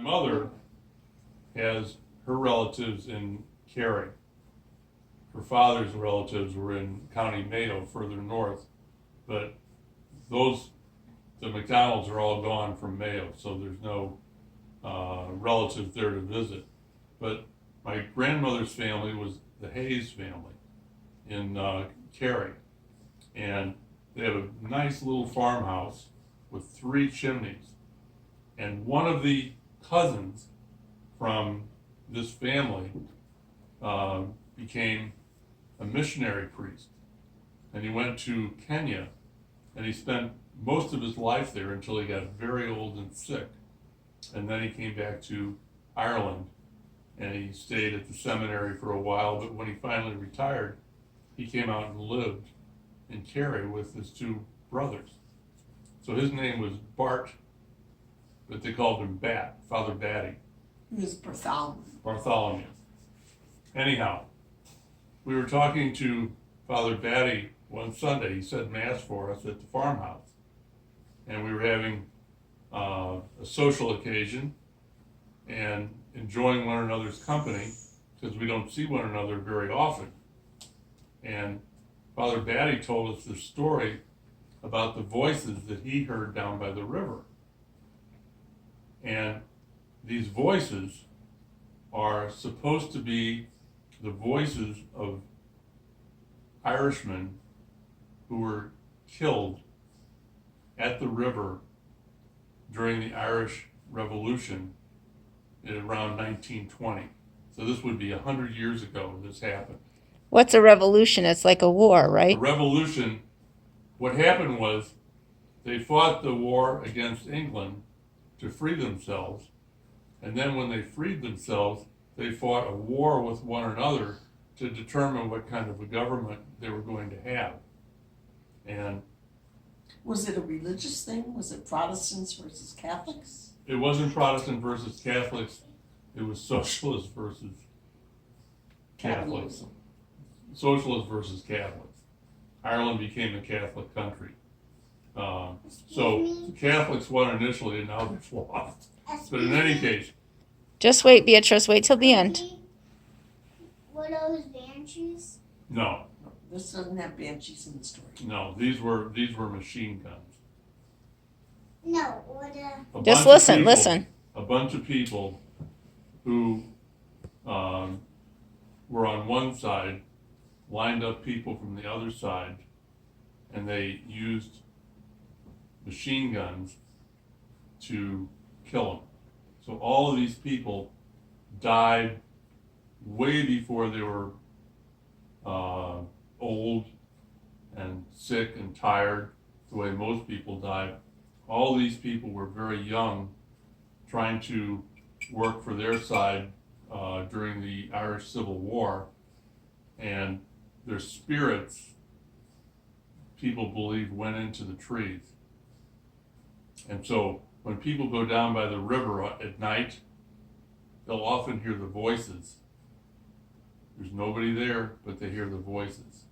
mother has her relatives in Cary. Her father's relatives were in County Mayo, further north, but the McDonald's are all gone from Mayo, so there's no relatives there to visit. But my grandmother's family was the Hayes family in Cary, and they have a nice little farmhouse with 3 chimneys. And one of the cousins from this family became a missionary priest. And he went to Kenya, and he spent most of his life there until he got very old and sick. And then he came back to Ireland, and he stayed at the seminary for a while, but when he finally retired, he came out and lived in Cary with his 2 brothers. So his name was Bart, but they called him Bat, Father Batty. He was Bartholomew. Bartholomew. Anyhow, we were talking to Father Batty one Sunday. He said Mass for us at the farmhouse. And we were having a social occasion and enjoying one another's company because we don't see one another very often. And Father Batty told us this story about the voices that he heard down by the river. And these voices are supposed to be the voices of Irishmen who were killed at the river during the Irish Revolution in around 1920. So this would be 100 years ago this happened. What's a revolution? It's like a war, right? A revolution, what happened was they fought the war against England to free themselves. And then when they freed themselves, they fought a war with one another to determine what kind of a government they were going to have. And Was it a religious thing? Was it Protestants versus Catholics? it wasn't Protestant versus Catholics, it was socialist versus Catholics. Capitalism. Socialist versus Catholics. Ireland became a Catholic country. So the Catholics won initially and now they've lost. But in any case, Just wait, Beatrice. Wait till the end. Were those banshees? no, This doesn't have banshees in the story. no, these were machine guns. No, or the. A Just bunch of listen, people- listen. A bunch of people who were on one side lined up people from the other side, and they used machine guns to kill them. So all of these people died way before they were old and sick and tired, the way most people died. All these people were very young, trying to work for their side during the Irish Civil War, and their spirits, people believe, went into the trees. And so when people go down by the river at night, they'll often hear the voices. There's nobody there, but they hear the voices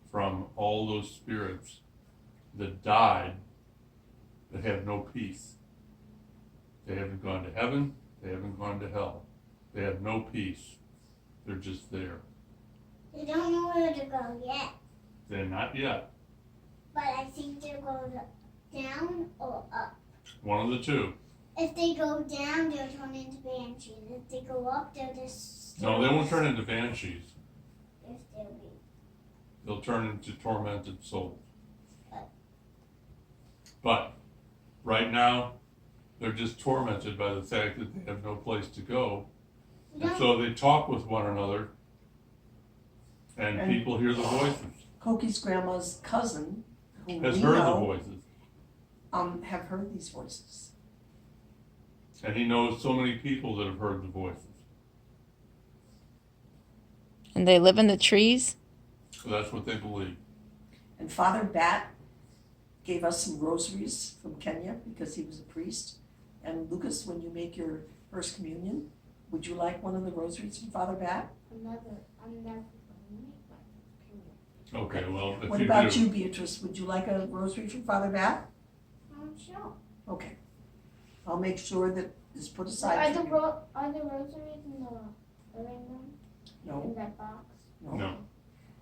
from all those spirits that died that have no peace. They haven't gone to heaven, they haven't gone to hell. They have no peace. They're just there. They don't know where to go yet, They're not yet. but I think they'll go down or up. One of the two. If they go down, they'll turn into banshees. If they go up, they'll just. No, they won't turn into banshees. Yes, they'll be. They'll turn into tormented souls. But right now, they're just tormented by the fact that they have no place to go. And so they talk with one another, and people hear the voices. Kokie's grandma's cousin, who Has we heard the know, voices. have heard these voices. And he knows so many people that have heard the voices. And they live in the trees? So that's what they believe. And Father Bat gave us some rosaries from Kenya because he was a priest. And Lucas, when you make your first communion, would you like one of the rosaries from Father Bat? I'm never going to make my opinion. Okay, well, if What you about do, you, Beatrice? Would you like a rosary from Father Bat? I'm sure. Okay. I'll make sure that is put aside Are for the you. are the rosaries in the living room? No, In that box? no. No.